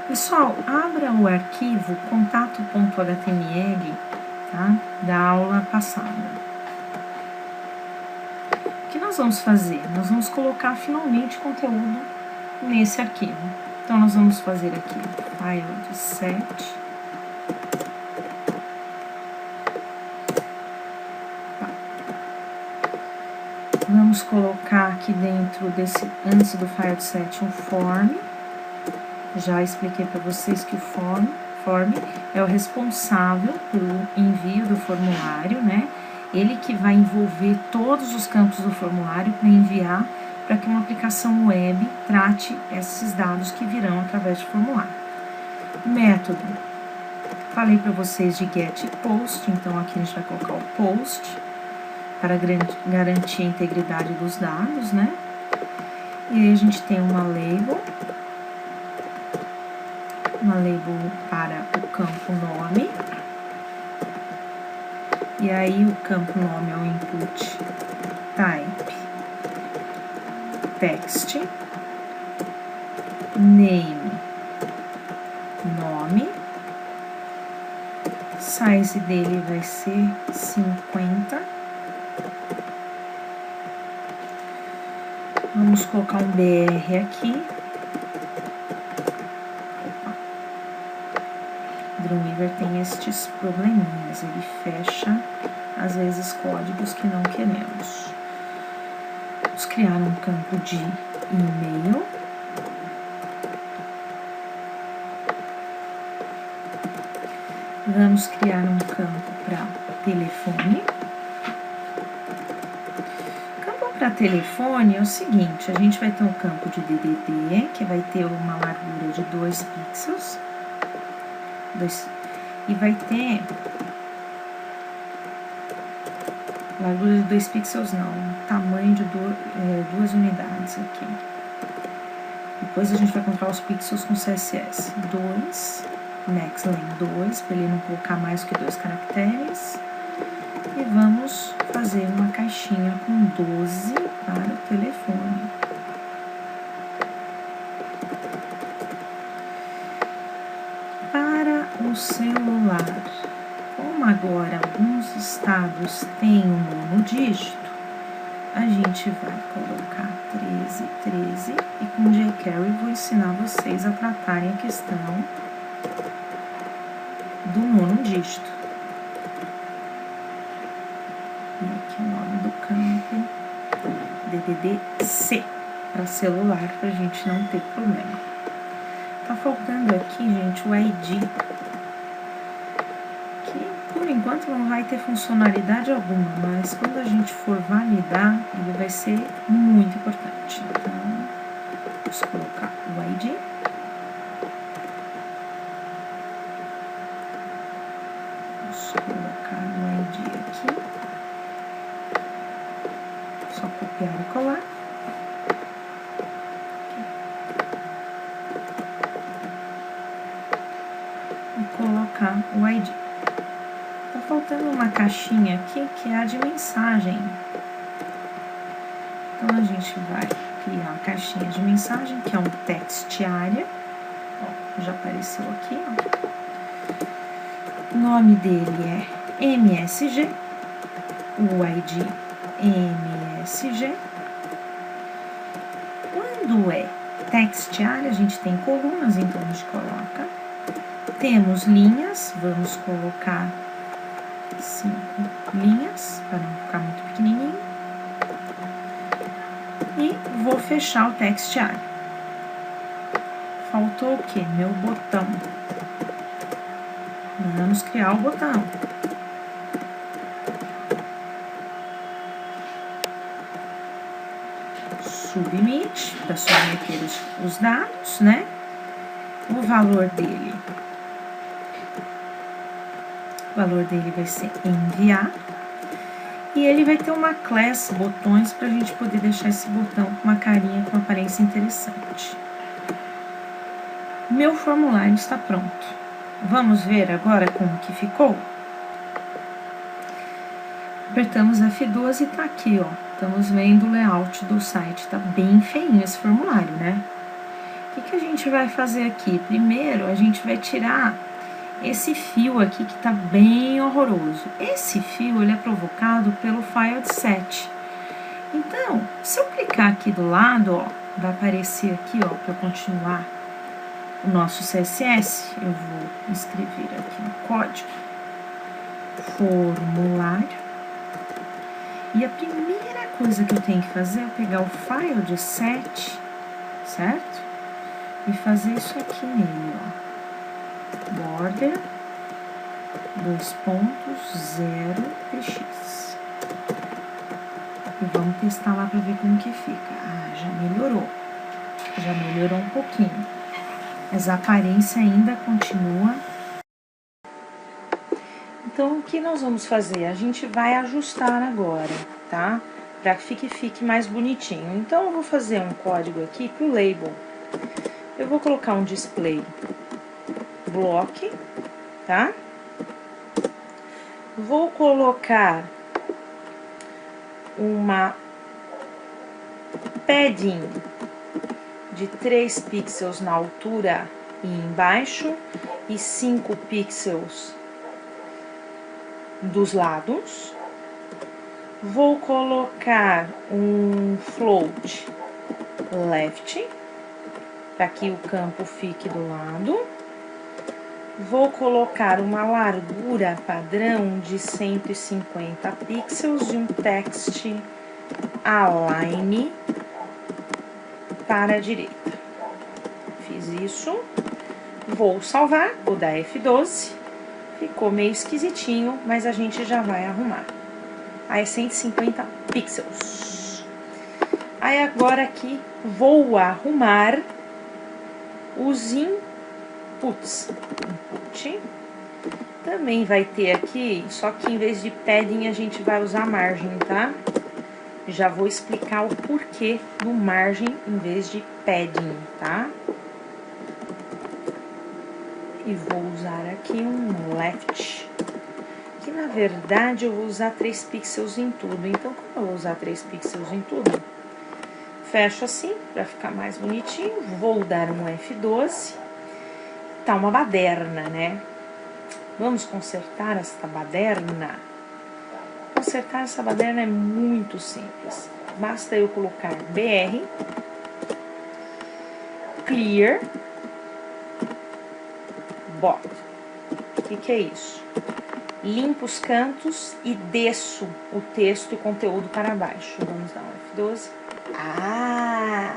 Pessoal, abra o arquivo contato.html, tá? Da aula passada. O que nós vamos fazer? Nós vamos colocar finalmente conteúdo nesse arquivo. Então, nós vamos fazer aqui file de set. Vamos colocar aqui dentro desse, antes do file de set, um form. Já expliquei para vocês que o form é o responsável pelo envio do formulário, né? Ele que vai envolver todos os campos do formulário para enviar para que uma aplicação web trate esses dados que virão através do formulário. Método. Falei para vocês de get e post, então aqui a gente vai colocar o post para garantir a integridade dos dados, né? E aí a gente tem uma label para o campo nome, e aí o campo nome é o input type text, name, nome, size dele vai ser 50, vamos colocar um BR aqui. Dreamweaver tem estes probleminhas, ele fecha, às vezes, códigos que não queremos. Vamos criar um campo de e-mail. Vamos criar um campo para telefone. Campo para telefone é o seguinte, a gente vai ter um campo de DDD, que vai ter uma largura de 2 pixels. E vai ter largura de 2 pixels não, tamanho de 2 unidades aqui. Depois a gente vai controlar os pixels com CSS. 2, maxlen 2, para ele não colocar mais que 2 caracteres. E vamos fazer uma caixinha com 12 para o telefone. O celular, como agora alguns estados têm um monodígito, a gente vai colocar 13, 13 e com jQuery vou ensinar vocês a tratarem a questão do monodígito. E aqui o nome do campo, DDD-C, para celular, para a gente não ter problema. Tá faltando aqui, gente, o ID. Por enquanto não vai ter funcionalidade alguma, mas quando a gente for validar, ele vai ser muito importante. Então, vamos colocar o ID. Vamos colocar o ID aqui. Só copiar e colar. E colocar o ID. Tá faltando uma caixinha aqui que é a de mensagem. Então a gente vai criar uma caixinha de mensagem que é um text area. Ó, já apareceu aqui, ó. O nome dele é MSG, o ID MSG. Quando é text area, a gente tem colunas, então a gente coloca. Temos linhas, vamos colocar 5 linhas, para não ficar muito pequenininho. E vou fechar o text area. Faltou o quê? Meu botão. Vamos criar o botão. Submit, para submeter os dados, né? O valor dele vai ser enviar. E ele vai ter uma class botões para a gente poder deixar esse botão com uma carinha com aparência interessante. Meu formulário está pronto. Vamos ver agora como que ficou? Apertamos F12 e tá aqui, ó. Estamos vendo o layout do site. Tá bem feinho esse formulário, né? O que a gente vai fazer aqui? Primeiro, a gente vai tirar esse fio aqui que tá bem horroroso. Esse fio, ele é provocado pelo file set. Então, se eu clicar aqui do lado, ó, vai aparecer aqui, ó, para eu continuar o nosso CSS. Eu vou escrever aqui no código formulário. E a primeira coisa que eu tenho que fazer é pegar o file de set, certo? E fazer isso aqui nele, ó. Border 2.0px. E vamos testar lá para ver como que fica. Ah, já melhorou. Já melhorou um pouquinho. Mas a aparência ainda continua. Então, o que nós vamos fazer? A gente vai ajustar agora, tá? Para que fique mais bonitinho. Então, eu vou fazer um código aqui pro label. Eu vou colocar um display block, tá? Vou colocar uma padding de 3 pixels na altura e embaixo e 5 pixels dos lados. Vou colocar um float left, para que o campo fique do lado. Vou colocar uma largura padrão de 150 pixels e um text align para a direita. Fiz isso. Vou salvar, vou dar F12. Ficou meio esquisitinho, mas a gente já vai arrumar. Aí, 150 pixels. Aí, agora aqui, vou arrumar os inputs. Input. Também vai ter aqui, só que em vez de padding, a gente vai usar margem, tá? Já vou explicar o porquê do margem em vez de padding, tá? E vou usar aqui um left, que na verdade eu vou usar 3 pixels em tudo. Então, como eu vou usar 3 pixels em tudo, fecho assim, para ficar mais bonitinho. Vou dar um F12. Tá uma baderna, né? Vamos consertar esta baderna? Consertar essa baderna é muito simples. Basta eu colocar BR, clear, bot. O que é isso? Limpo os cantos e desço o texto e conteúdo para baixo. Vamos dar um F12. Ah!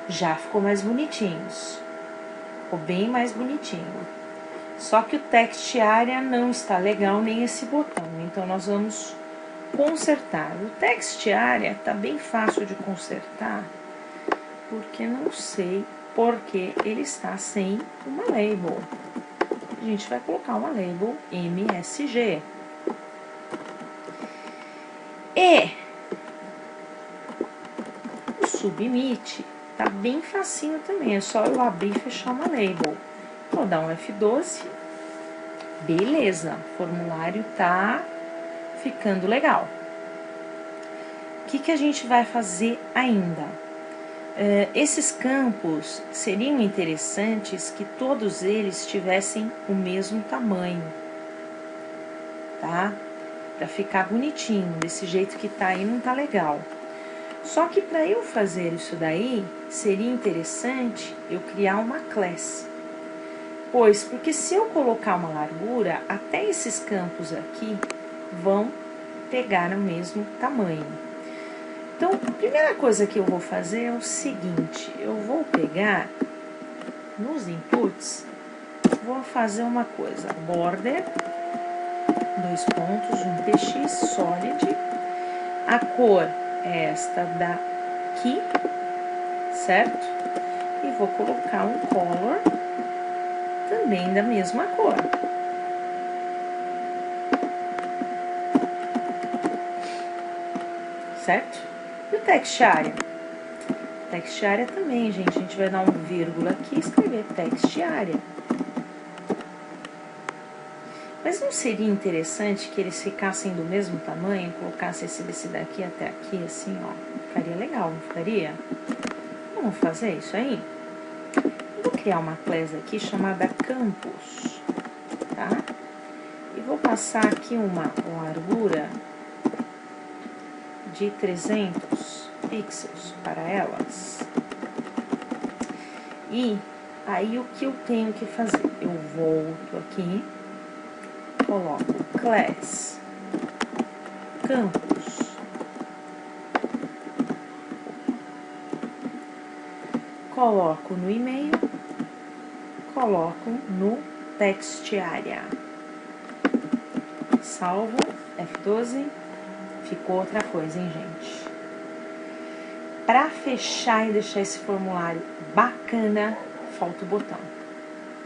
Já ficou mais bonitinho. Ficou bem mais bonitinho. Só que o text area não está legal, nem esse botão. Então, nós vamos consertar. O text area está bem fácil de consertar, porque não sei porque ele está sem uma label. A gente vai colocar uma label MSG. E o submit tá bem facinho também, é só eu abrir e fechar uma label. Vou dar um F12. Beleza, o formulário tá ficando legal. O que a gente vai fazer ainda? Esses campos seriam interessantes que todos eles tivessem o mesmo tamanho, tá? Para ficar bonitinho, desse jeito que tá aí não tá legal. Só que para eu fazer isso daí, seria interessante eu criar uma classe. Pois, porque se eu colocar uma largura, até esses campos aqui vão pegar o mesmo tamanho. Então, a primeira coisa que eu vou fazer é o seguinte, eu vou pegar nos inputs, vou fazer uma coisa, border, 2 pontos, um px solid, a cor é esta daqui, certo? E vou colocar um color também da mesma cor. Certo? E o text area? Text area também, gente. A gente vai dar um vírgula aqui e escrever text area. Mas não seria interessante que eles ficassem do mesmo tamanho? Colocasse esse desse daqui até aqui, assim, ó. Ficaria legal, não ficaria? Vamos fazer isso aí? vou criar uma classe aqui chamada Campus, tá? E vou passar aqui uma largura de 300 pixels para elas. E aí, o que eu tenho que fazer? Eu volto aqui, coloco class campus, coloco no e-mail, coloco no text area, salvo, F12, ficou outra coisa, hein, gente? Para fechar e deixar esse formulário bacana, falta o botão.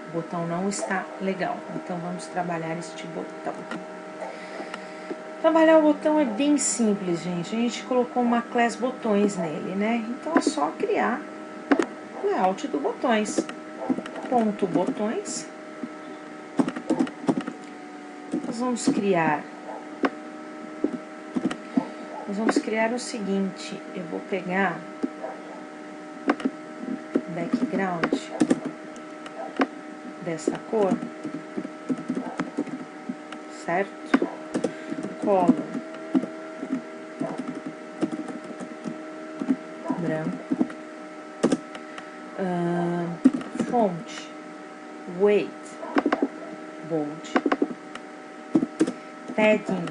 O botão não está legal, então vamos trabalhar este botão. Trabalhar o botão é bem simples, gente. A gente colocou uma class botões nele, né? Então é só criar o layout do botões. Ponto botões. Nós vamos criar o seguinte, eu vou pegar background dessa cor, certo? Color branco, fonte weight bold, padding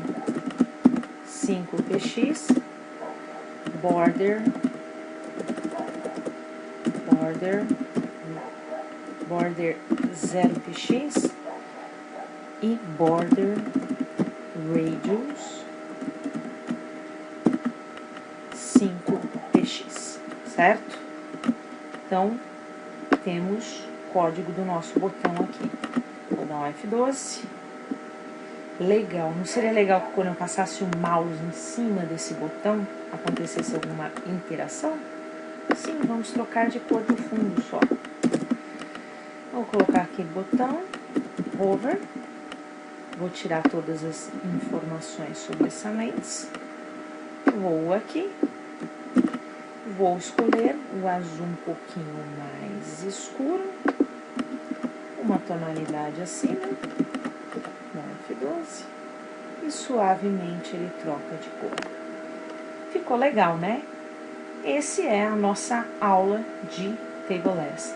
5px, border 0px e border radius 5px, certo? Então, temos o código do nosso botão aqui. Vou dar um F12. Legal, não seria legal que quando eu passasse o mouse em cima desse botão, acontecesse alguma interação? Sim, vamos trocar de cor do fundo só. Vou colocar aqui botão, over. Vou tirar todas as informações sobressalentes. Vou aqui. Vou escolher o azul um pouquinho mais escuro. Uma tonalidade acima. F12. E suavemente ele troca de cor. Ficou legal, né? Esse é a nossa aula de Tableless.